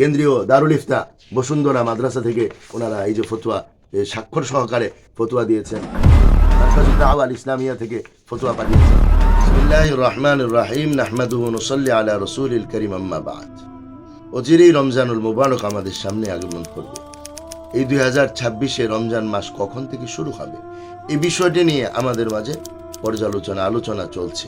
কেন্দ্রীয় দারুল ইফতা বসুন্ধরা মাদ্রাসা থেকে ওনারা এই যে ফতোয়া স্বাক্ষর সহকারে ফতোয়া দিয়েছেন। মারকাজুদ দাওয়া আল ইসলামিয়া থেকে ফতোয়া পাঠিয়েছেন। বিসমিল্লাহির রহমানির রহিম, নাহমাদুহু ওয়া নুসাল্লি আলা রাসূলিল কারীম, আম্মা বা'দ। অচিরেই রমজানুল মুবারক আমাদের সামনে আগমন করবে। এই 2026-এ রমজান মাস কখন থেকে শুরু হবে, এই বিষয়টি নিয়ে আমাদের মাঝে পর্যালোচনা আলোচনা চলছে।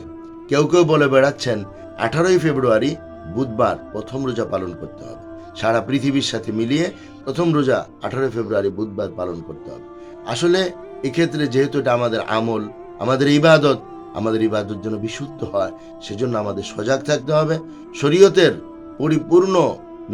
কেউ কেউ বলে বেড়াচ্ছেন 18ই ফেব্রুয়ারি বুধবার প্রথম রোজা পালন করতে হবে। সারা পৃথিবীর সাথে মিলিয়ে প্রথম রোজা 18 ফেব্রুয়ারি বুধবার পালন করতে হবে। আসলে এক্ষেত্রে যেহেতু এটা আমাদের আমল, আমাদের ইবাদত যেন বিশুদ্ধ হয়, সেজন্য আমাদের সজাগ থাকতে হবে। শরীয়তের পরিপূর্ণ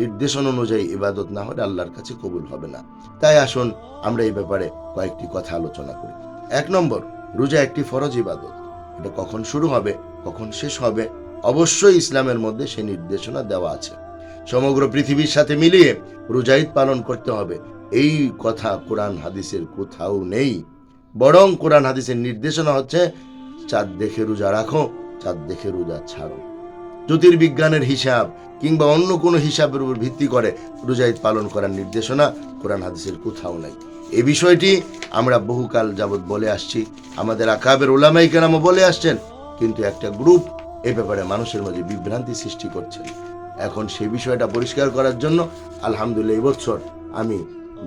নির্দেশন অনুযায়ী ইবাদত না হলে আল্লাহর কাছে কবুল হবে না। তাই আসুন আমরা এই ব্যাপারে কয়েকটি কথা আলোচনা করি। 1 নম্বর, রোজা একটি ফরজ ইবাদত। এটা কখন শুরু হবে, কখন শেষ হবে, অবশ্যই ইসলামের মধ্যে সেই নির্দেশনা দেওয়া আছে। সমগ্র পৃথিবীর সাথে মিলিয়ে রোজা ঈদ পালন করতে হবে, এই কথা কোরআন হাদিসের কোথাও নেই। বরং কোরআন হাদিসের নির্দেশনা হচ্ছে চাঁদ দেখে রোজা রাখো, চাঁদ দেখে রোজা ছাড়ো। জ্যোতির্বিজ্ঞানের হিসাব কিংবা অন্য কোনো হিসাবের উপর ভিত্তি করে রোজা ঈদ পালন করার নির্দেশনা কোরআন হাদিসের কোথাও নাই। এই বিষয়টি আমরা বহুকাল যাবৎ বলে আসছি, আমাদের আকাবের উলামায়ে কেরামও বলে আসছেন, কিন্তু একটা গ্রুপ এ ব্যাপারে মানুষের মধ্যে বিভ্রান্তি সৃষ্টি করছেন। এখন সেই বিষয়টা পরিষ্কার করার জন্য আলহামদুলিল্লাহ এই বছর আমি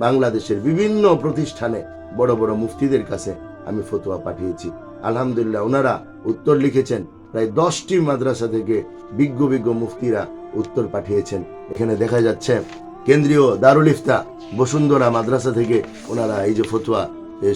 বাংলাদেশের বিভিন্ন প্রতিষ্ঠানে বড় বড় মুফতিদের কাছে আমি ফতোয়া পাঠিয়েছি। আলহামদুলিল্লাহ ওনারা উত্তর লিখেছেন। প্রায় 10টি মাদ্রাসা থেকে বিজ্ঞ মুফতিরা উত্তর পাঠিয়েছেন। এখানে দেখা যাচ্ছে কেন্দ্রীয় দারুল ইফতা বসুন্ধরা মাদ্রাসা থেকে ওনারা এই যে ফতোয়া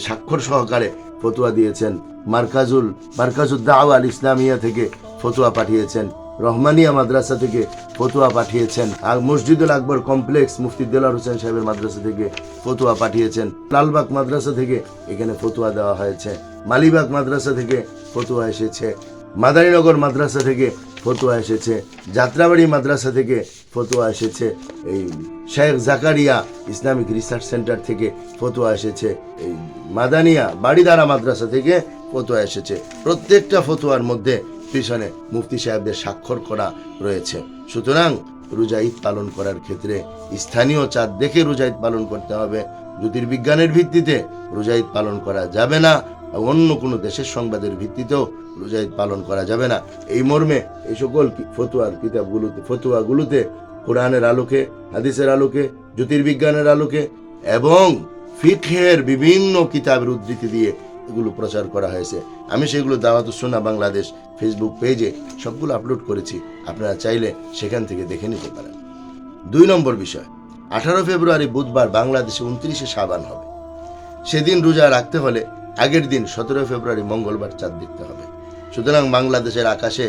স্বাক্ষর সহকারে ফতোয়া দিয়েছেন। মারকাজুদ দাওয়া আল ইসলামিয়া থেকে ফতোয়া পাঠিয়েছেন। রহমানিয়া মাদ্রাসা থেকে ফতোয়া পাঠিয়েছেন। আর মসজিদুল আকবর কমপ্লেক্স মুফতি দেলার হোসেন সাহেবের মাদ্রাসা থেকে ফতোয়া পাঠিয়েছেন। লালবাগ মাদ্রাসা থেকে এখানে ফতোয়া দেওয়া হয়েছে। মালিবাগ মাদ্রাসা থেকে ফতোয়া এসেছে। মাদারীনগর মাদ্রাসা থেকে ফতোয়া এসেছে। যাত্রাবাড়ি মাদ্রাসা থেকে ফতোয়া এসেছে। এই Sheikh Zakaria Islamic research centre থেকে ফতোয়া এসেছে। এই মাদানিয়া বাড়িদারা মাদ্রাসা থেকে ফতোয়া এসেছে। প্রত্যেকটা ফতোয়ার মধ্যে পিছনে মুফতি সাহেবদের স্বাক্ষর করা রয়েছে। সুতরাং রোজা ঈদ পালন করার ক্ষেত্রে স্থানীয় চাঁদ দেখে রোজা ঈদ পালন করতে হবে। জ্যোতির্বিজ্ঞানের ভিত্তিতে রোজা ঈদ পালন করা যাবে না, অন্য কোনো দেশের সংবাদের ভিত্তিতেও রোজা ঈদ পালন করা যাবে না। এই মর্মে এই সকল ফতোয়াগুলোতে কোরআনের আলোকে, হাদিসের আলোকে, জ্যোতির্বিজ্ঞানের আলোকে এবং ফিকহের বিভিন্ন কিতাবের উদ্ধৃতি দিয়ে এগুলো প্রচার করা হয়েছে। আমি সেগুলো দাওয়াতুস সুন্নাহ বাংলাদেশ ফেসবুক পেজে সবগুলো আপলোড করেছি, আপনারা চাইলে সেখান থেকে দেখে নিতে পারেন। 2 নম্বর বিষয়, 18 ফেব্রুয়ারি বুধবার বাংলাদেশে 29শে শাবান হবে। সেদিন রোজা রাখতে হলে আগের দিন 17 ফেব্রুয়ারি মঙ্গলবার চাঁদ দেখতে হবে। সুতরাং বাংলাদেশের আকাশে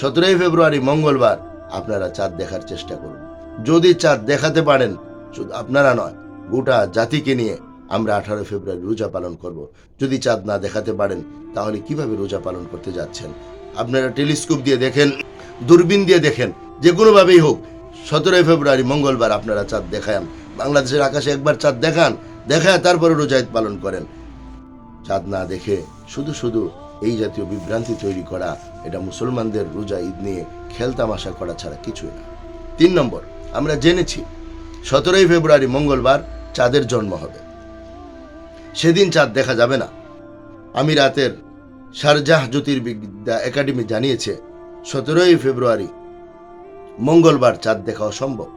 17 ফেব্রুয়ারি মঙ্গলবার আপনারা চাঁদ দেখার চেষ্টা করুন। যদি চাঁদ দেখাতে পারেন, শুধু আপনারা নয় গোটা জাতিকে নিয়ে আমরা 18 ফেব্রুয়ারি রোজা পালন করব। যদি চাঁদ না দেখাতে পারেন তাহলে কিভাবে রোজা পালন করতে যাচ্ছেন? আপনারা টেলিস্কোপ দিয়ে দেখেন, দূরবীন দিয়ে দেখেন, যে কোনোভাবেই হোক 17 ফেব্রুয়ারি মঙ্গলবার আপনারা চাঁদ দেখান, বাংলাদেশের আকাশে একবার চাঁদ দেখায় তারপরে রোজা ঈদ পালন করেন। চাঁদ না দেখে শুধু এই জাতীয় বিভ্রান্তি তৈরি করা, এটা মুসলমানদের রোজা ঈদ নিয়ে খেলতামাশা করা ছাড়া কিছুই না। 3 নম্বর, আমরা জেনেছি 17 ফেব্রুয়ারি মঙ্গলবার চাঁদের জন্ম হবে। সেদিন চাঁদ দেখা যাবে না। আমিরাতের শারজাহ জ্যোতির্বিদ্যা একাডেমি জানিয়েছে 17 ফেব্রুয়ারি মঙ্গলবার চাঁদ দেখা অসম্ভব।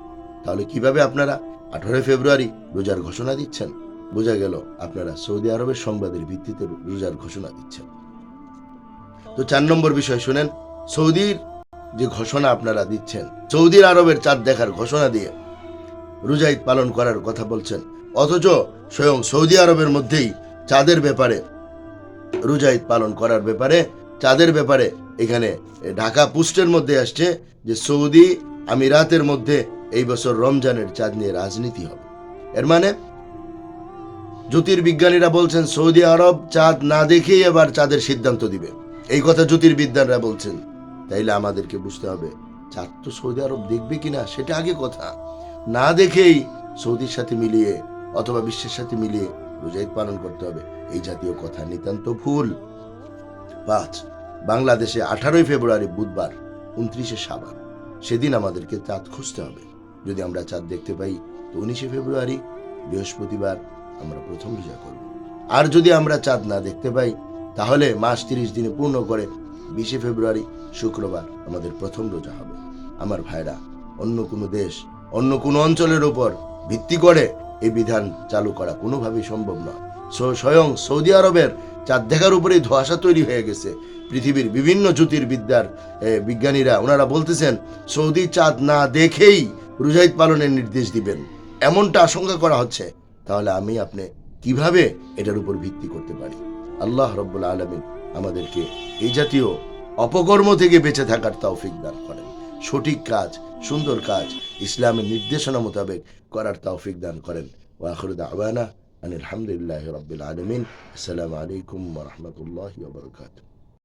তাহলে কিভাবে আপনারা 18 ফেব্রুয়ারি রোজার ঘোষণা দিচ্ছেন? বোঝা গেল আপনারা সৌদি আরবের সংবাদের ভিত্তিতে রোজার ঘোষণা দিচ্ছেন। তো 4 নম্বর বিষয় শুনেন, সৌদির যে ঘোষণা আপনারা দিচ্ছেন, সৌদি আরবের চাঁদ দেখার ঘোষণা দিয়ে রোজা ঈদ পালন করার কথা বলছেন, অথচ স্বয়ং সৌদি আরবের মধ্যেই চাঁদের ব্যাপারে, রোজা ঈদ পালন করার ব্যাপারে, চাঁদের ব্যাপারে এখানে ঢাকা পোস্টের মধ্যে আসছে যে সৌদি আমিরাতের মধ্যে এই বছর রমজানের চাঁদ নিয়ে রাজনীতি হবে। এর মানে জ্যোতির্বিজ্ঞানীরা বলছেন সৌদি আরব চাঁদ না দেখেই এবার চাঁদের সিদ্ধান্ত দিবে, এই কথা জ্যোতির্বিজ্ঞানীরা বলছেন। তাইলে আমাদেরকে বুঝতে হবে চাঁদ তো সৌদি আরব দেখবে কিনা সেটা আগে কথা, না দেখেই সৌদির সাথে মিলিয়ে অথবা বিশ্বের সাথে মিলিয়ে রোজা ঈদ পালন করতে হবে, এই জাতীয় কথা নিতান্ত ভুল। 5, বাংলাদেশে 18 ফেব্রুয়ারি বুধবার 29শে শাবান, সেদিন আমাদেরকে চাঁদ খুঁজতে হবে। যদি আমরা চাঁদ দেখতে পাই তো 19শে ফেব্রুয়ারি বৃহস্পতিবার আমরা প্রথম রোজা করব। আর যদি আমরা চাঁদ না দেখতে পাই তাহলে মাস 30 দিনে পূর্ণ করে 20শে ফেব্রুয়ারি শুক্রবার আমাদের প্রথম রোজা হবে। আমার ভাইরা, অন্য কোনো দেশ, অন্য কোনো অঞ্চলের উপর ভিত্তি করে এই বিধান চালু করা কোনোভাবেই সম্ভব নয়। স্বয়ং সৌদি আরবের চাঁদ দেখার উপরেই ধোঁয়াশা তৈরি হয়ে গেছে। পৃথিবীর বিভিন্ন জ্যোতির্বিদ্যার বিজ্ঞানীরা ওনারা বলতেছেন সৌদি চাঁদ না দেখেই রোজা ঈদ পালনের নির্দেশ দিবেন, এমনটা আশঙ্কা করা হচ্ছে। তাহলে আমি আপনি কিভাবে এটার উপর ভিত্তি করতে পারি? আল্লাহ রব্বুল আলামিন আমাদেরকে এই জাতীয় অপকর্ম থেকে বেঁচে থাকার তৌফিক দান করেন। সঠিক কাজ, সুন্দর কাজ ইসলামের নির্দেশনা মোতাবেক করার তৌফিক দান করেন। ওয়া আখিরু দাওয়ানা আনিল হামদুলিল্লাহি রাব্বিল আলামিন। আসসালামু আলাইকুম ওয়া রাহমাতুল্লাহি ওয়া বারাকাতুহু।